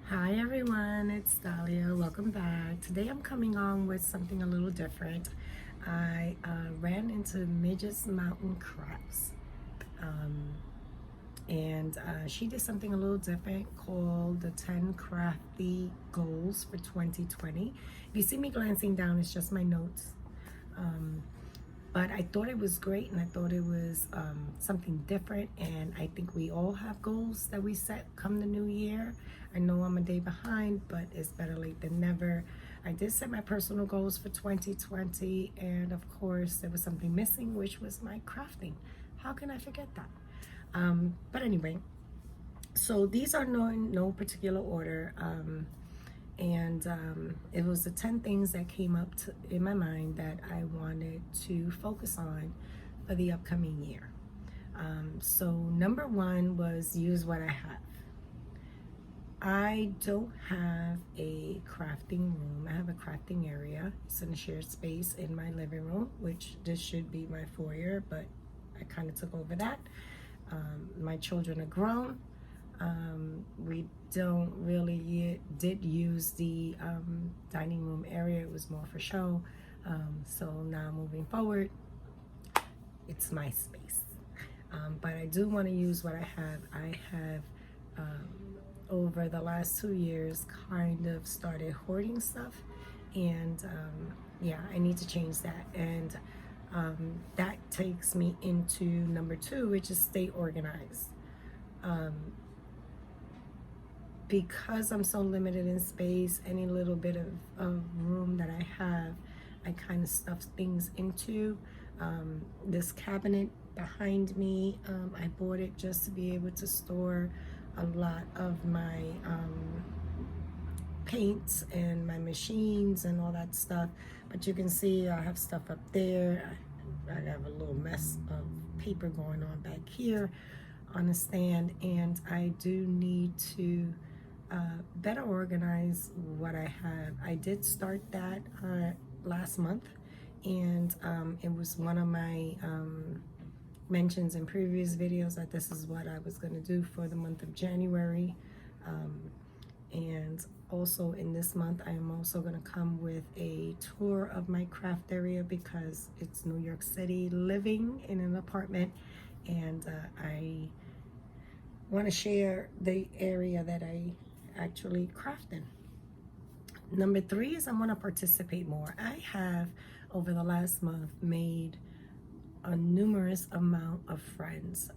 Hi everyone, it's Dalia. Welcome back. Today I'm coming on with something a little different. I ran into Midge's mountain crafts, um, and she did something a little different called the 10 crafty goals for 2020. If you see me glancing down, it's just my notes. Um, but I thought it was great, and I thought it was something different, and I think we all have goals that we set come the new year. I know I'm a day behind, but it's better late than never. I did set my personal goals for 2020, and of course there was something missing, which was my crafting. How can I forget that? But anyway, so these are no particular order. It was the 10 things that came up in my mind that I wanted to focus on for the upcoming year. So number one was use what I have. I don't have a crafting room. I have a crafting area. It's in a shared space in my living room, which this should be my foyer, but I kind of took over that. My children are grown. We don't really did use the dining room area. It was more for show. So now moving forward, it's my space. But I do want to use what I have. I have over the last 2 years kind of started hoarding stuff, and yeah, I need to change that. And that takes me into number two, which is stay organized. Because I'm so limited in space, any little bit of room that I have, I kind of stuff things into. This cabinet behind me, I bought it just to be able to store a lot of my paints and my machines and all that stuff. But you can see I have stuff up there. I have a little mess of paper going on back here on a stand, and I do need to better organize what I have. I did start that last month, and it was one of my mentions in previous videos that this is what I was going to do for the month of January. And also in this month, I am also going to come with a tour of my craft area because it's New York City living in an apartment, and I want to share the area that I actually craft in. Number three is I want to participate more. I have over the last month made a numerous amount of friends.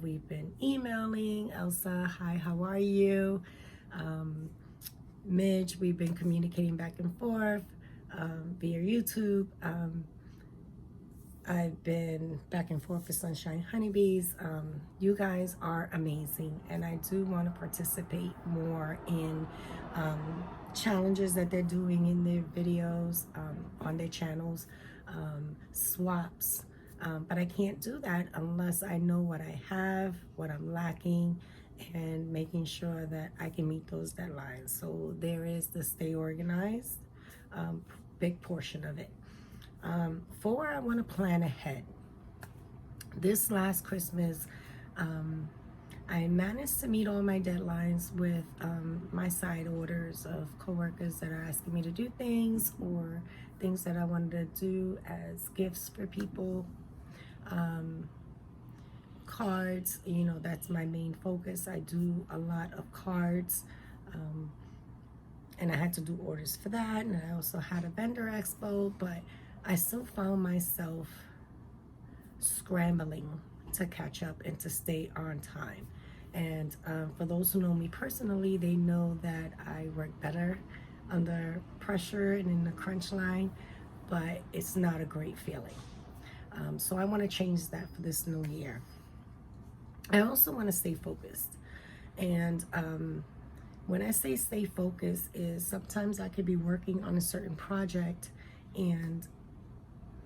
We've been emailing. Elsa, hi, how are you? Midge, we've been communicating back and forth via YouTube. I've been back and forth with Sunshine Honeybees. You guys are amazing, and I do want to participate more in challenges that they're doing in their videos, on their channels, swaps. But I can't do that unless I know what I have, what I'm lacking, and making sure that I can meet those deadlines. So there is the stay organized, big portion of it. Four, I want to plan ahead. This last Christmas, I managed to meet all my deadlines with my side orders of coworkers that are asking me to do things, or things that I wanted to do as gifts for people. Cards, that's my main focus. I do a lot of cards, and I had to do orders for that, and I also had a vendor expo, but I still found myself scrambling to catch up and to stay on time. And for those who know me personally, they know that I work better under pressure and in the crunch line, but it's not a great feeling. So I want to change that for this new year. I also want to stay focused. And when I say stay focused, is sometimes I could be working on a certain project, and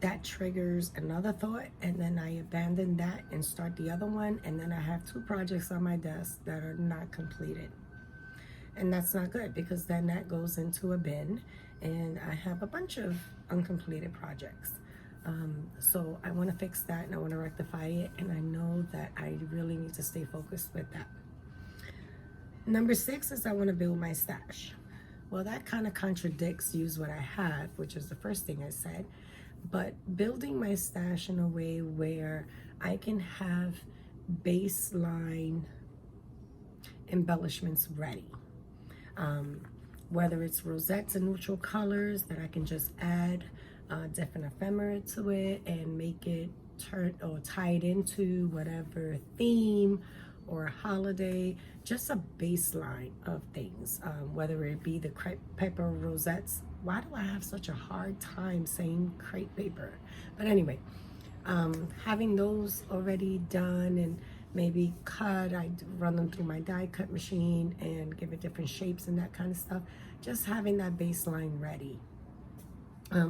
that triggers another thought, and then I abandon that and start the other one, and then I have two projects on my desk that are not completed. And that's not good, because then that goes into a bin, and I have a bunch of uncompleted projects. So I want to fix that, and I want to rectify it, and I know that I really need to stay focused with that. Number 6 is I want to build my stash. Well, that kind of contradicts use what I have, which is the first thing I said. But building my stash in a way where I can have baseline embellishments ready. Whether it's rosettes and neutral colors that I can just add different ephemera to it and make it turn or tie it into whatever theme or holiday, just a baseline of things, whether it be the crepe paper rosettes. Why do I have such a hard time saying crepe paper? But anyway, having those already done and maybe cut, I run them through my die cut machine and give it different shapes and that kind of stuff. Just having that baseline ready.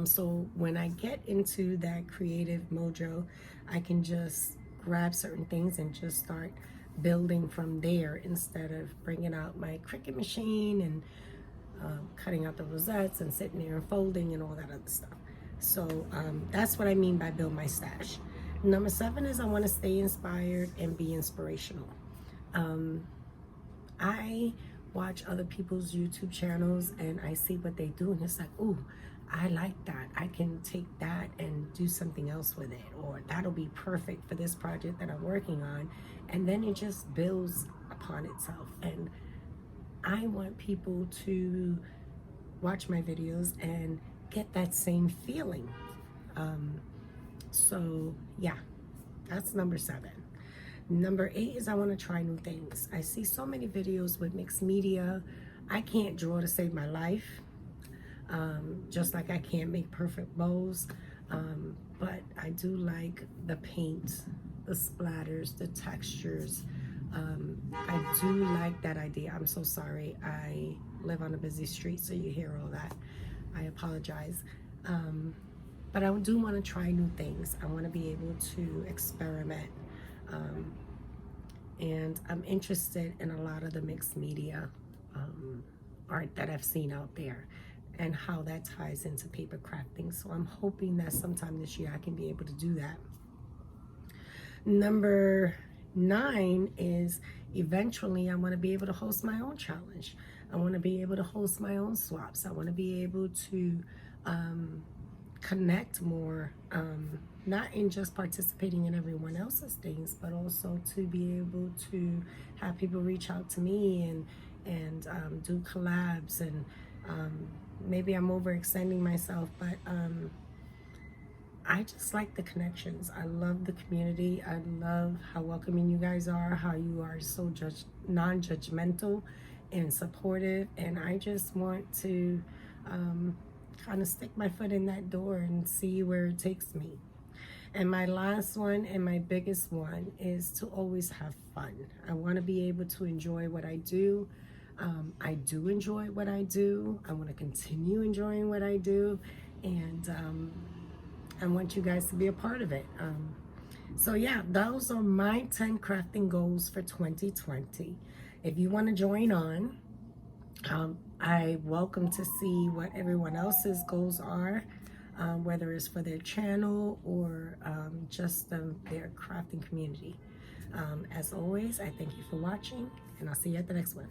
So when I get into that creative mojo, I can just grab certain things and just start building from there instead of bringing out my Cricut machine and cutting out the rosettes and sitting there and folding and all that other stuff. So that's what I mean by build my stash. Number 7 is I want to stay inspired and be inspirational. I watch other people's YouTube channels and I see what they do and it's like, ooh, I like that. I can take that and do something else with it, or that'll be perfect for this project that I'm working on. And then it just builds upon itself. And I want people to watch my videos and get that same feeling. So yeah, that's number 7. Number 8 is I want to try new things. I see so many videos with mixed media. I can't draw to save my life. Just like I can't make perfect bows, but I do like the paint, the splatters, the textures. I do like that idea. I'm so sorry. I live on a busy street, so you hear all that. I apologize. But I do want to try new things. I want to be able to experiment. And I'm interested in a lot of the mixed media art that I've seen out there, and how that ties into paper crafting. So I'm hoping that sometime this year I can be able to do that. Number 9 is eventually I want to be able to host my own challenge. I want to be able to host my own swaps. I want to be able to connect more, not in just participating in everyone else's things, but also to be able to have people reach out to me and do collabs. And maybe I'm overextending myself, but I just like the connections. I love the community. I love how welcoming you guys are, how you are so non-judgmental and supportive. And I just want to kind of stick my foot in that door and see where it takes me. And my last one and my biggest one is to always have fun. I want to be able to enjoy what I do. I do enjoy what I do. I want to continue enjoying what I do, and I want you guys to be a part of it. So yeah, those are my 10 crafting goals for 2020. If you want to join on, I welcome to see what everyone else's goals are, whether it's for their channel or just their crafting community. As always, I thank you for watching, and I'll see you at the next one.